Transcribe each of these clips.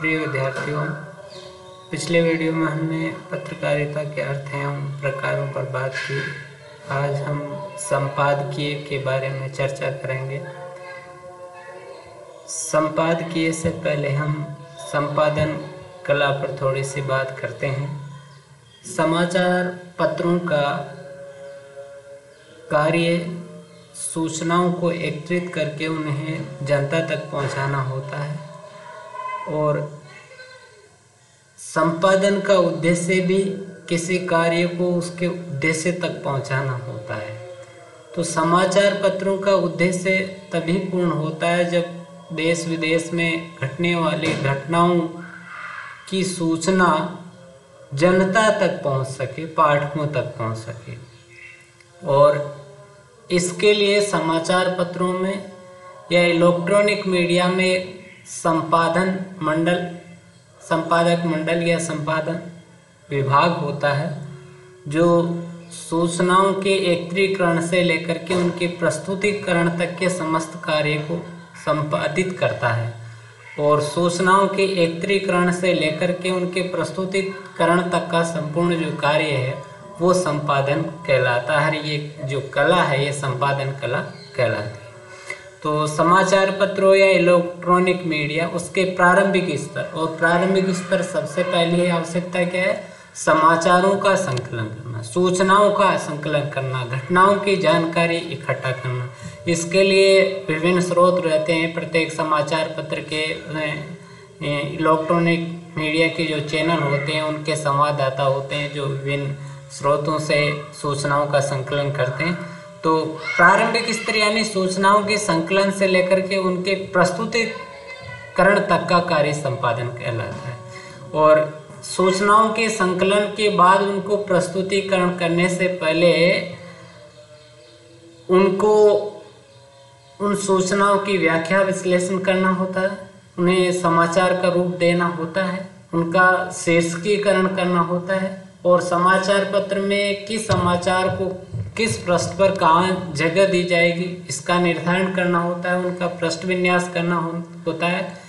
प्रिय विद्यार्थियों, पिछले वीडियो में हमने पत्रकारिता के अर्थ एवं प्रकारों पर बात की। आज हम संपादकीय के बारे में चर्चा करेंगे। संपादकीय से पहले हम संपादन कला पर थोड़ी सी बात करते हैं। समाचार पत्रों का कार्य सूचनाओं को एकत्रित करके उन्हें जनता तक पहुंचाना होता है और संपादन का उद्देश्य भी किसी कार्य को उसके उद्देश्य तक पहुंचाना होता है। तो समाचार पत्रों का उद्देश्य तभी पूर्ण होता है जब देश विदेश में घटने वाली घटनाओं की सूचना जनता तक पहुंच सके, पाठकों तक पहुंच सके। और इसके लिए समाचार पत्रों में या इलेक्ट्रॉनिक मीडिया में संपादक मंडल या संपादन विभाग होता है, जो सूचनाओं के एकत्रीकरण से लेकर के उनके प्रस्तुतिकरण तक के समस्त कार्य को संपादित करता है। और सूचनाओं के एकत्रीकरण से लेकर के उनके प्रस्तुतिकरण तक का संपूर्ण जो कार्य है वो संपादन कहलाता है। ये जो कला है ये संपादन कला कहलाती है। तो समाचार पत्रों या इलेक्ट्रॉनिक मीडिया उसके प्रारंभिक स्तर, और प्रारंभिक स्तर सबसे पहली आवश्यकता क्या है? समाचारों का संकलन करना, सूचनाओं का संकलन करना, घटनाओं की जानकारी इकट्ठा करना। इसके लिए विभिन्न स्रोत रहते हैं। प्रत्येक समाचार पत्र के इलेक्ट्रॉनिक मीडिया के जो चैनल होते हैं उनके संवाददाता होते हैं जो विभिन्न स्रोतों से सूचनाओं का संकलन करते हैं। तो प्रारंभिक स्तर यानी सूचनाओं के संकलन से लेकर के उनके प्रस्तुतिकरण तक का कार्य संपादन कहलाता है। और सूचनाओं के संकलन के बाद उनको प्रस्तुतिकरण करने से पहले उनको उन सूचनाओं की व्याख्या विश्लेषण करना होता है, उन्हें समाचार का रूप देना होता है, उनका शीर्षकीकरण करना होता है और समाचार पत्र में किस समाचार को किस पृष्ठ पर कहाँ जगह दी जाएगी इसका निर्धारण करना होता है, उनका पृष्ठ विन्यास करना होता है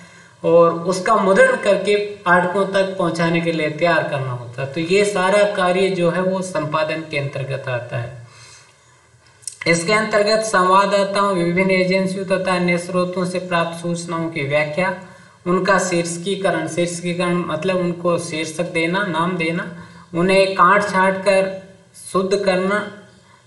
और उसका मुद्रण करके पाठकों तक पहुंचाने के लिए तैयार करना होता है। तो ये सारा कार्य जो है वो संपादन के अंतर्गत आता है। इसके अंतर्गत संवाददाताओं, विभिन्न एजेंसियों तथा अन्य स्रोतों से प्राप्त सूचनाओं की व्याख्या, उनका शीर्षकीकरण मतलब उनको शीर्षक देना, नाम देना, उन्हें काट छाट कर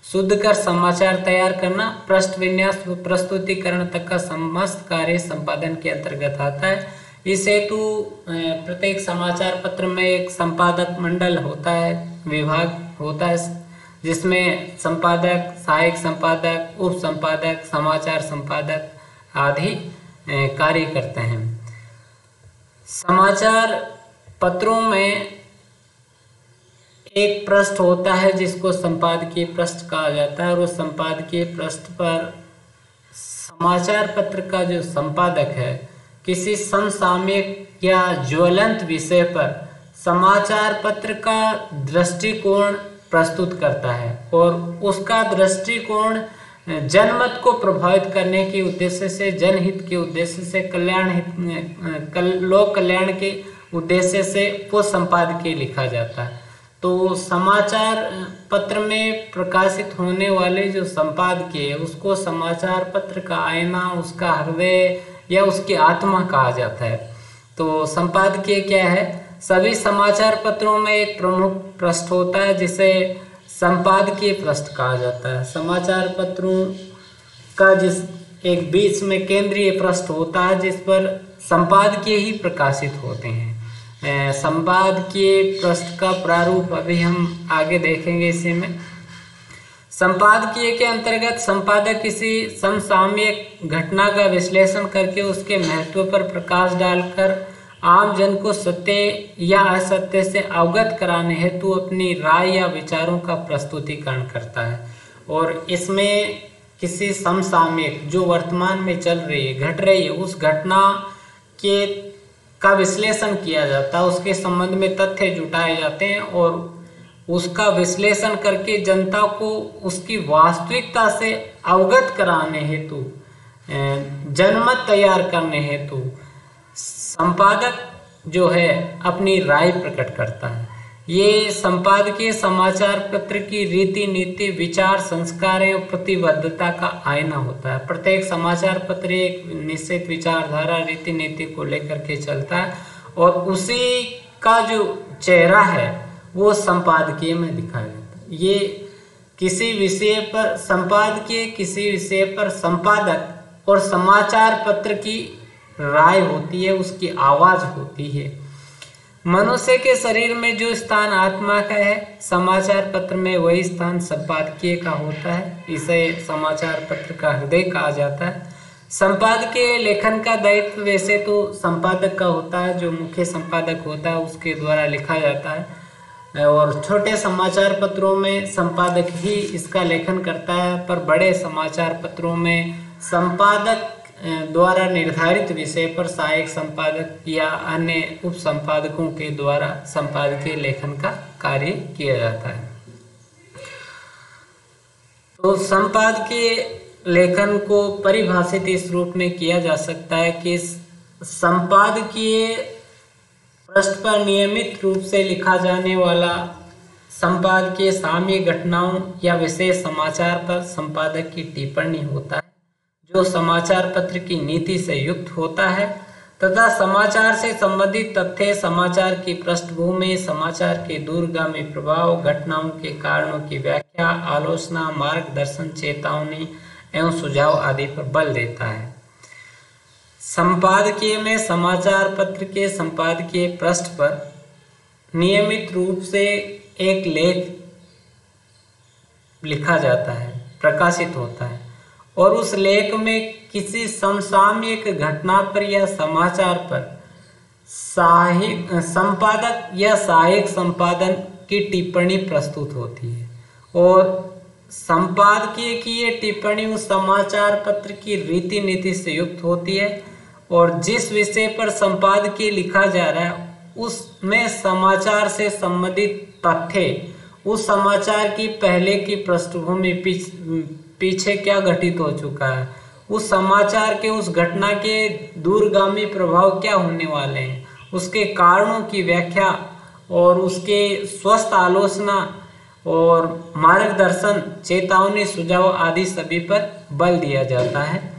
शुद्ध कर समाचार तैयार करना, पृष्ठ विन्यास प्रस्तुतिकरण तक का समस्त कार्य संपादन के अंतर्गत आता है। इस हेतु प्रत्येक समाचार पत्र में एक संपादक मंडल होता है, विभाग होता है, जिसमें संपादक, सहायक संपादक, उप संपादक, समाचार संपादक आदि कार्य करते हैं। समाचार पत्रों में एक पृष्ठ होता है जिसको संपादकीय पृष्ठ कहा जाता है और उस संपादकीय पृष्ठ पर समाचार पत्र का जो संपादक है किसी समसामयिक या ज्वलंत विषय पर समाचार पत्र का दृष्टिकोण प्रस्तुत करता है और उसका दृष्टिकोण जनमत को प्रभावित करने के उद्देश्य से, जनहित के उद्देश्य से, लोक कल्याण के उद्देश्य से वो संपादकीय लिखा जाता है। तो समाचार पत्र में प्रकाशित होने वाले जो संपादकीय है उसको समाचार पत्र का आईना, उसका हृदय या उसकी आत्मा कहा जाता है। तो संपादकीय क्या है? सभी समाचार पत्रों में एक प्रमुख पृष्ठ होता है जिसे संपादकीय पृष्ठ कहा जाता है। समाचार पत्रों का जिस एक बीच में केंद्रीय पृष्ठ होता है जिस पर संपादकीय ही प्रकाशित होते हैं। संपादकीय पृष्ठ का प्रारूप अभी हम आगे देखेंगे। इसी में संपादकीय के अंतर्गत संपादक किसी समसामयिक घटना का विश्लेषण करके उसके महत्व पर प्रकाश डालकर आम जन को सत्य या असत्य से अवगत कराने हेतु अपनी राय या विचारों का प्रस्तुतिकरण करता है। और इसमें किसी समसामयिक जो वर्तमान में चल रही है, घट रही है, उस घटना का विश्लेषण किया जाता है, उसके संबंध में तथ्य जुटाए जाते हैं और उसका विश्लेषण करके जनता को उसकी वास्तविकता से अवगत कराने हेतु, जनमत तैयार करने हेतु संपादक जो है अपनी राय प्रकट करता है। ये संपादकीय समाचार पत्र की रीति नीति, विचार, संस्कार एवं प्रतिबद्धता का आईना होता है। प्रत्येक समाचार पत्र एक निश्चित विचारधारा, रीति नीति को लेकर के चलता है और उसी का जो चेहरा है वो संपादकीय में दिखाया जाता है। ये किसी विषय पर संपादकीय, किसी विषय पर संपादक और समाचार पत्र की राय होती है, उसकी आवाज होती है। मनुष्य के शरीर में जो स्थान आत्मा का है, समाचार पत्र में वही स्थान संपादकीय का होता है। इसे समाचार पत्र का हृदय कहा जाता है। संपादकीय लेखन का दायित्व वैसे तो संपादक का होता है, जो मुख्य संपादक होता है उसके द्वारा लिखा जाता है और छोटे समाचार पत्रों में संपादक ही इसका लेखन करता है, पर बड़े समाचार पत्रों में संपादक द्वारा निर्धारित विषय पर सहायक संपादक या अन्य उप संपादकों के द्वारा संपादकीय लेखन का कार्य किया जाता है। तो संपादकीय लेखन को परिभाषित इस रूप में किया जा सकता है कि संपादकीय पृष्ठ पर नियमित रूप से लिखा जाने वाला संपादकीय सामयिक घटनाओं या विशेष समाचार पर संपादक की टिप्पणी होता है, जो समाचार पत्र की नीति से युक्त होता है तथा समाचार से संबंधित तथ्य, समाचार की पृष्ठभूमि, समाचार के दूरगामी प्रभाव, घटनाओं के कारणों की व्याख्या, आलोचना, मार्गदर्शन, चेतावनी एवं सुझाव आदि पर बल देता है। संपादकीय में समाचार पत्र के संपादकीय पृष्ठ पर नियमित रूप से एक लेख लिखा जाता है, प्रकाशित होता है और उस लेख में किसी समसामयिक घटना पर या समाचार पर संपादक या सहायक संपादन की टिप्पणी प्रस्तुत होती है और संपादकीय की ये टिप्पणी उस समाचार पत्र की रीति नीति से युक्त होती है और जिस विषय पर संपादकीय लिखा जा रहा है उसमें समाचार से संबंधित तथ्य, उस समाचार की पहले की पृष्ठभूमि, पीछे क्या घटित हो चुका है, उस समाचार के, उस घटना के दूरगामी प्रभाव क्या होने वाले हैं, उसके कारणों की व्याख्या और उसके स्वस्थ आलोचना और मार्गदर्शन, चेतावनी, सुझाव आदि सभी पर बल दिया जाता है।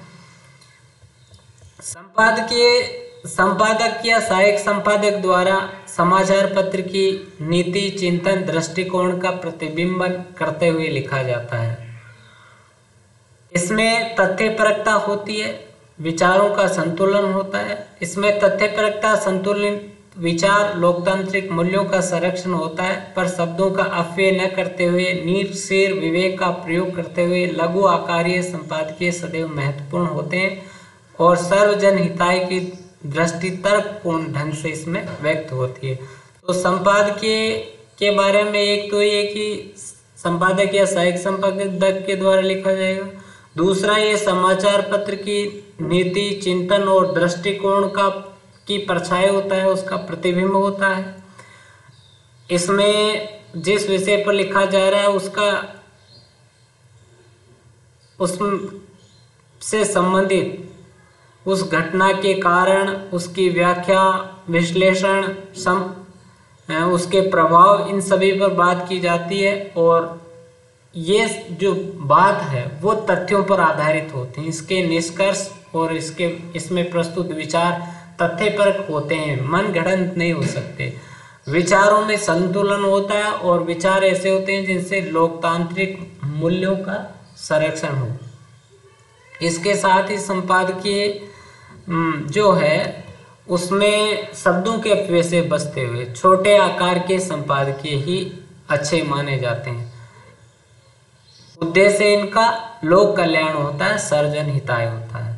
संपादक या सहायक संपादक द्वारा समाचार पत्र की नीति, चिंतन, दृष्टिकोण का प्रतिबिंबन करते हुए लिखा जाता है। इसमें तथ्यपरकता होती है, विचारों का संतुलन होता है। इसमें तथ्यपरकता, संतुलित विचार, लोकतांत्रिक मूल्यों का संरक्षण होता है, पर शब्दों का अपव्यय न करते हुए निरसीर विवेक का प्रयोग करते हुए लघु आकारीय संपादकीय सदैव महत्वपूर्ण होते हैं और सर्वजन हिताय की दृष्टि तर्कपूर्ण ढंग से इसमें व्यक्त होती है। तो संपादकीय के बारे में एक तो ये कि संपादक या सहायक संपादक के द्वारा लिखा जाएगा, दूसरा ये समाचार पत्र की नीति, चिंतन और दृष्टिकोण की परछाई होता है, उसका प्रतिबिंब होता है। इसमें जिस विषय पर लिखा जा रहा है उससे संबंधित उस घटना के कारण, उसकी व्याख्या, विश्लेषण, उसके प्रभाव, इन सभी पर बात की जाती है और ये जो बात है वो तथ्यों पर आधारित होती है। इसके निष्कर्ष और इसमें प्रस्तुत विचार तथ्यपरक होते हैं, मन गढ़ंत नहीं हो सकते। विचारों में संतुलन होता है और विचार ऐसे होते हैं जिनसे लोकतांत्रिक मूल्यों का संरक्षण हो। इसके साथ ही संपादकीय जो है उसमें शब्दों के अपव्यय से बचते हुए छोटे आकार के संपादकीय ही अच्छे माने जाते हैं। उद्देश्य इनका लोक कल्याण होता है, सर्वजन हिताय होता है।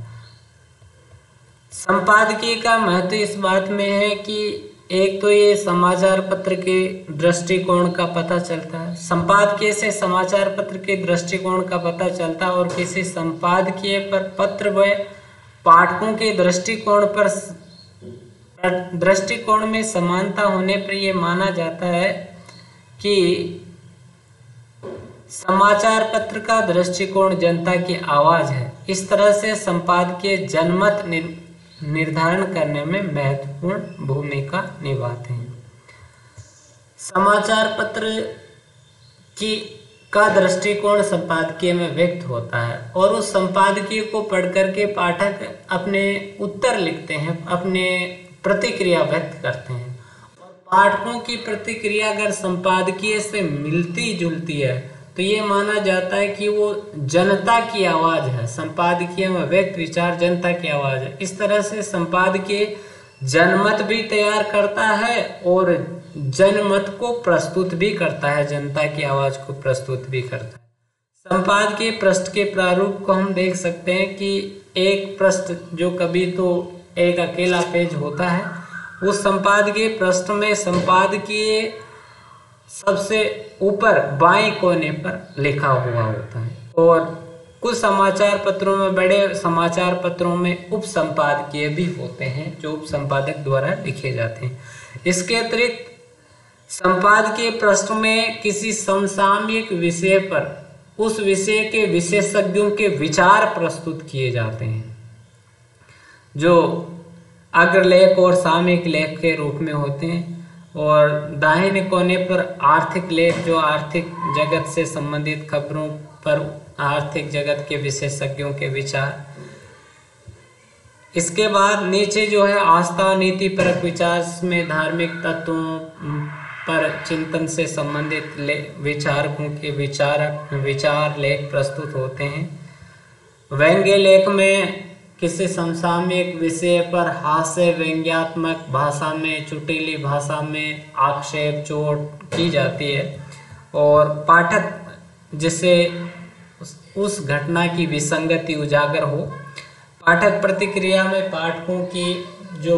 संपादकीय का महत्व इस बात में है कि एक तो ये समाचार पत्र के दृष्टिकोण का पता चलता है, संपादकीय से समाचार पत्र के दृष्टिकोण का पता चलता है और किसी संपादकीय पर पत्र व पाठकों के दृष्टिकोण में समानता होने पर यह माना जाता है कि समाचार पत्र का दृष्टिकोण जनता की आवाज है। इस तरह से संपादकीय जनमत निर्धारण करने में महत्वपूर्ण भूमिका निभाते हैं। समाचार पत्र की का दृष्टिकोण संपादकीय में व्यक्त होता है और उस संपादकीय को पढ़ करके पाठक अपने उत्तर लिखते हैं, अपने प्रतिक्रिया व्यक्त करते हैं। और पाठकों की प्रतिक्रिया अगर संपादकीय से मिलती जुलती है तो ये माना जाता है कि वो जनता की आवाज है, संपादकीय में व्यक्त विचार जनता की आवाज है। इस तरह से संपादकीय जनमत भी तैयार करता है और जनमत को प्रस्तुत भी करता है, जनता की आवाज को प्रस्तुत भी करता है। संपादकीय पृष्ठ के प्रारूप को हम देख सकते हैं कि एक पृष्ठ जो कभी तो एक अकेला पेज होता है, उस संपादकीय पृष्ठ में संपादकीय सबसे ऊपर बाएं कोने पर लिखा हुआ होता है और कुछ समाचार पत्रों में, बड़े समाचार पत्रों में उप संपादकीय भी होते हैं जो उप संपादक द्वारा लिखे जाते हैं। इसके अतिरिक्त संपादकीय पृष्ठ में किसी समसामयिक विषय पर उस विषय के विशेषज्ञों के विचार प्रस्तुत किए जाते हैं, जो अग्रलेख और सामयिक लेख के रूप में होते हैं। और दाहिने कोने पर आर्थिक लेख, जो आर्थिक जगत से संबंधित खबरों पर आर्थिक जगत के विशेषज्ञों के विचार। इसके बाद नीचे जो है आस्था नीति परक विचार में धार्मिक तत्वों पर चिंतन से संबंधित विचारकों के विचार लेख प्रस्तुत होते हैं। व्यंग्य लेख में किसी समसामयिक विषय पर हास्य व्यंग्यात्मक भाषा में, चुटीली भाषा में आक्षेप चोट की जाती है और पाठक जिससे उस घटना की विसंगति उजागर हो। पाठक प्रतिक्रिया में पाठकों की जो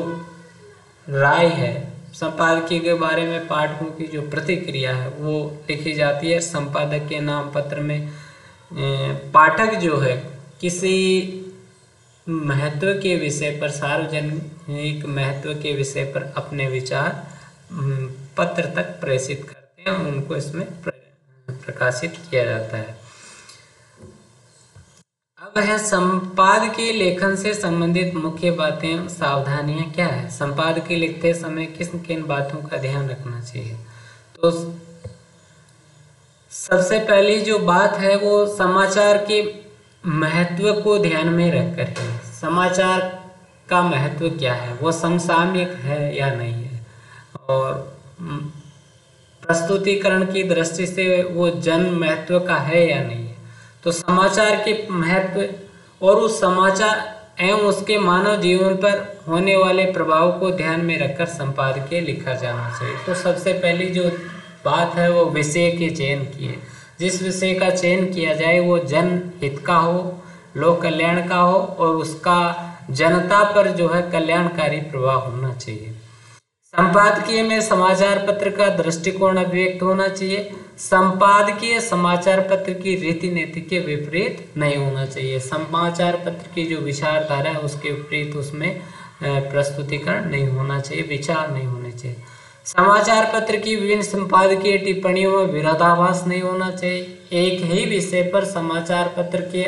राय है संपादकीय के बारे में, पाठकों की जो प्रतिक्रिया है वो लिखी जाती है। संपादक के नाम पत्र में पाठक जो है किसी महत्व के विषय पर, सार्वजनिक महत्व के विषय पर अपने विचार पत्र तक प्रेषित करते हैं, उनको इसमें प्रकाशित किया जाता है। अब है संपादकीय लेखन से संबंधित मुख्य बातें, सावधानियां क्या है। संपादकीय लिखते समय किन किन बातों का ध्यान रखना चाहिए। तो सबसे पहली जो बात है वो समाचार के महत्व को ध्यान में रखकर है। समाचार का महत्व क्या है, वो समसामयिक है या नहीं है, और प्रस्तुतिकरण की दृष्टि से वो जन महत्व का है या नहीं है। तो समाचार के महत्व और उस समाचार एवं उसके मानव जीवन पर होने वाले प्रभाव को ध्यान में रखकर संपादकीय लिखा जाना चाहिए। तो सबसे पहली जो बात है वो विषय के चयन की है। जिस विषय का चयन किया जाए वो जनहित का हो, लोक कल्याण का हो और उसका जनता पर जो है कल्याणकारी प्रभाव होना चाहिए। संपादकीय में समाचार पत्र का दृष्टिकोण अभिव्यक्त होना चाहिए। संपादकीय समाचार पत्र की रीति नीति के विपरीत नहीं होना चाहिए। समाचार पत्र की जो विचारधारा है उसके विपरीत उसमें प्रस्तुतिकरण नहीं होना चाहिए, विचार नहीं होने चाहिए। समाचार पत्र की विभिन्न संपादकीय टिप्पणियों में विरोधाभास नहीं होना चाहिए। एक ही विषय पर समाचार पत्र के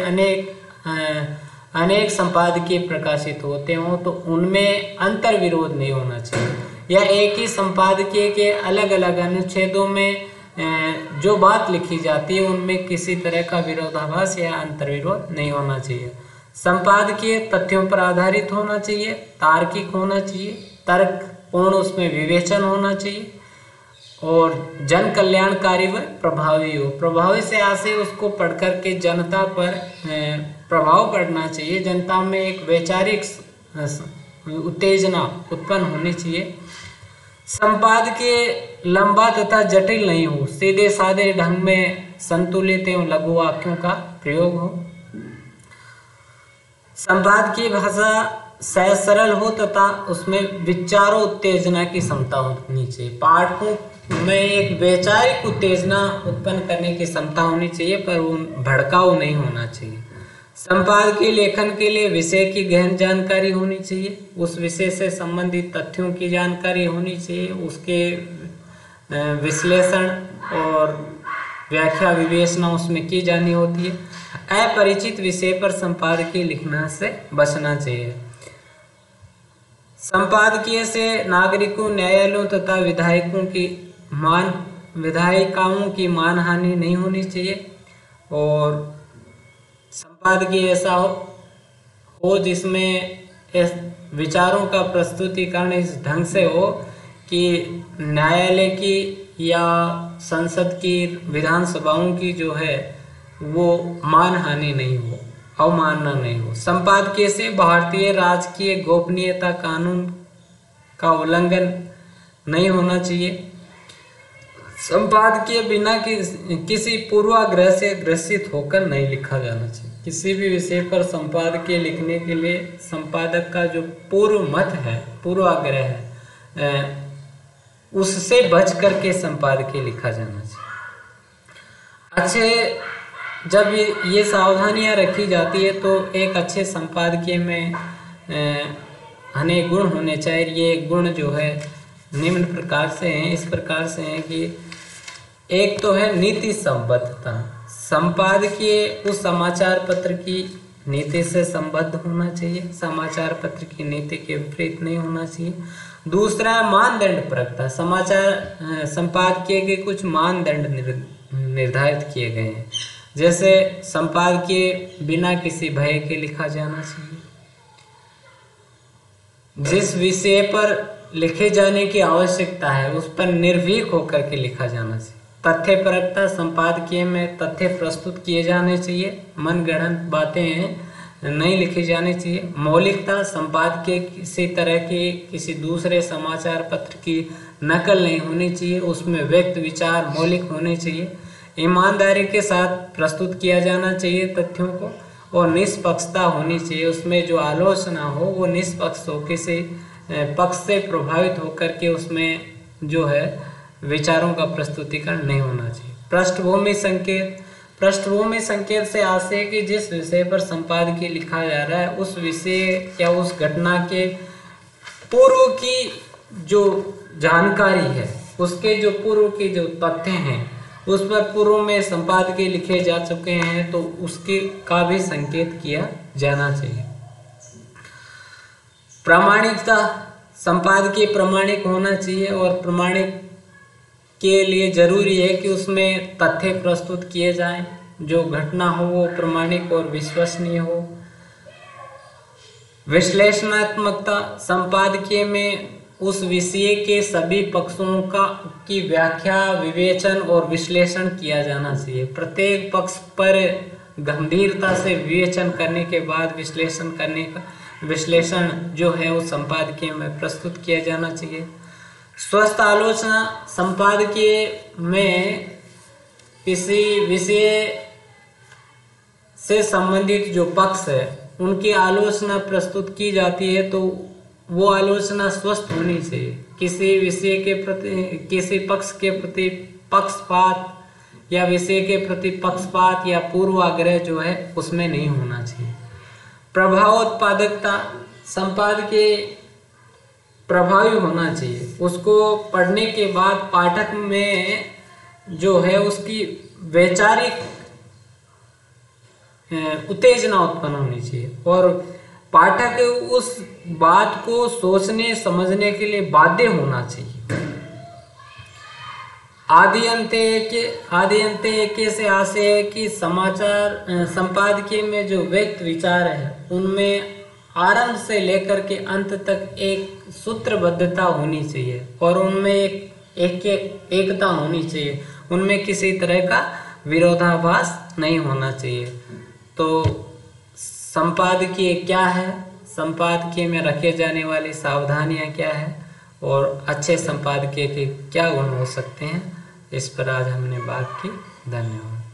अनेक संपादकीय प्रकाशित होते हों तो उनमें अंतर विरोध नहीं होना चाहिए, या एक ही संपादकीय के अलग अलग अनुच्छेदों में जो बात लिखी जाती है उनमें किसी तरह का विरोधाभास या अंतर विरोध नहीं होना चाहिए। संपादकीय तथ्यों पर आधारित होना चाहिए, तार्किक होना चाहिए, तर्कपूर्ण उसमें विवेचन होना चाहिए और जन कल्याणकारी व प्रभावी हो। प्रभावी से आशय उसको पढ़ कर के जनता पर प्रभाव पड़ना चाहिए, जनता में एक वैचारिक उत्तेजना उत्पन्न होनी चाहिए। संपादकीय लंबा तथा जटिल नहीं हो, सीधे साधे ढंग में संतुलित एवं लघु वाक्यों का प्रयोग हो। संपादकीय भाषा सहज सरल हो तथा उसमें विचारों उत्तेजना की क्षमता होनी चाहिए। पाठकों में एक वैचारिक उत्तेजना उत्पन्न करने की क्षमता होनी चाहिए, पर वो भड़काऊ नहीं होना चाहिए। संपादकीय लेखन के लिए विषय की गहन जानकारी होनी चाहिए, उस विषय से संबंधित तथ्यों की जानकारी होनी चाहिए, उसके विश्लेषण और व्याख्या विवेचना उसमें की जानी होती है। अपरिचित विषय पर संपादकीय लिखना से बचना चाहिए। संपादकीय से नागरिकों, न्यायालयों तथा विधायिकाओं की मानहानि नहीं होनी चाहिए। और संपादकीय ऐसा हो जिसमें इस विचारों का प्रस्तुतिकरण इस ढंग से हो कि न्यायालय की या संसद की, विधानसभाओं की जो है वो मानहानि नहीं हो, अवमानना नहीं हो। संपादकीय से भारतीय राजकीय गोपनीयता कानून का उल्लंघन नहीं होना चाहिए। संपादकीय बिना किसी पूर्वाग्रह से ग्रसित होकर नहीं लिखा जाना चाहिए। किसी भी विषय पर संपादकीय लिखने के लिए संपादक का जो पूर्व मत है, पूर्वाग्रह है, उससे बच करके संपादकीय लिखा जाना चाहिए। जब ये सावधानियां रखी जाती है तो एक अच्छे संपादकीय में अनेक गुण होने चाहिए। ये गुण जो है निम्न प्रकार से हैं, इस प्रकार से हैं कि एक तो है नीति संबद्धता। संपादकीय उस समाचार पत्र की नीति से संबद्ध होना चाहिए, समाचार पत्र की नीति के विपरीत नहीं होना चाहिए। दूसरा है मानदंड परखता। संपादकीय के कुछ मानदंड निर्धारित किए गए हैं, जैसे संपादकीय बिना किसी भय के लिखा जाना चाहिए, जिस विषय पर लिखे जाने की आवश्यकता है उस पर निर्भीक होकर के लिखा जाना चाहिए। तथ्य परकता। संपादकीय में तथ्य प्रस्तुत किए जाने चाहिए, मनगढ़ंत बातें नहीं लिखी जानी चाहिए। मौलिकता। संपादकीय किसी तरह की किसी दूसरे समाचार पत्र की नकल नहीं होनी चाहिए, उसमें व्यक्त विचार मौलिक होने चाहिए। ईमानदारी के साथ प्रस्तुत किया जाना चाहिए तथ्यों को, और निष्पक्षता होनी चाहिए। उसमें जो आलोचना हो वो निष्पक्ष हो, किसी पक्ष से प्रभावित होकर के उसमें जो है विचारों का प्रस्तुतिकरण नहीं होना चाहिए। पृष्ठभूमि संकेत। पृष्ठभूमि संकेत से आशय कि जिस विषय पर संपादकीय लिखा जा रहा है उस विषय या उस घटना के पूर्व की जो जानकारी है, उसके जो पूर्व के जो तथ्य हैं उस पर पूर्व में संपादकीय लिखे जा चुके हैं तो उसके का भी संकेत किया जाना चाहिए। प्रामाणिकता। संपादकीय प्रामाणिक होना चाहिए, और प्रामाणिक के लिए जरूरी है कि उसमें तथ्य प्रस्तुत किए जाएं, जो घटना हो वो प्रामाणिक और विश्वसनीय हो। विश्लेषणात्मकता। संपादकीय में उस विषय के सभी पक्षों की व्याख्या, विवेचन और विश्लेषण किया जाना चाहिए। प्रत्येक पक्ष पर गंभीरता से विवेचन करने के बाद विश्लेषण जो है वो संपादकीय में प्रस्तुत किया जाना चाहिए। स्वस्थ आलोचना। संपादकीय में किसी विषय से संबंधित जो पक्ष है उनकी आलोचना प्रस्तुत की जाती है तो वो आलोचना स्वस्थ होनी चाहिए। किसी विषय के प्रति, किसी पक्ष के प्रति पक्षपात या विषय के प्रति पक्षपात या पूर्वाग्रह जो है उसमें नहीं होना चाहिए। प्रभाव उत्पादकता। संपादकीय प्रभावी होना चाहिए, उसको पढ़ने के बाद पाठक में जो है उसकी वैचारिक उत्तेजना उत्पन्न होनी चाहिए और पाठक उस बात को सोचने समझने के लिए बाध्य होना चाहिए। आदि अंत एक से आशय है कि संपादकीय में जो व्यक्त विचार है उनमें आरंभ से लेकर के अंत तक एक सूत्रबद्धता होनी चाहिए और उनमें एकता होनी चाहिए, उनमें किसी तरह का विरोधाभास नहीं होना चाहिए। तो संपादकीय क्या है, संपादकीय में रखे जाने वाली सावधानियां क्या है और अच्छे संपादकीय के क्या गुण हो सकते हैं, इस पर आज हमने बात की। धन्यवाद।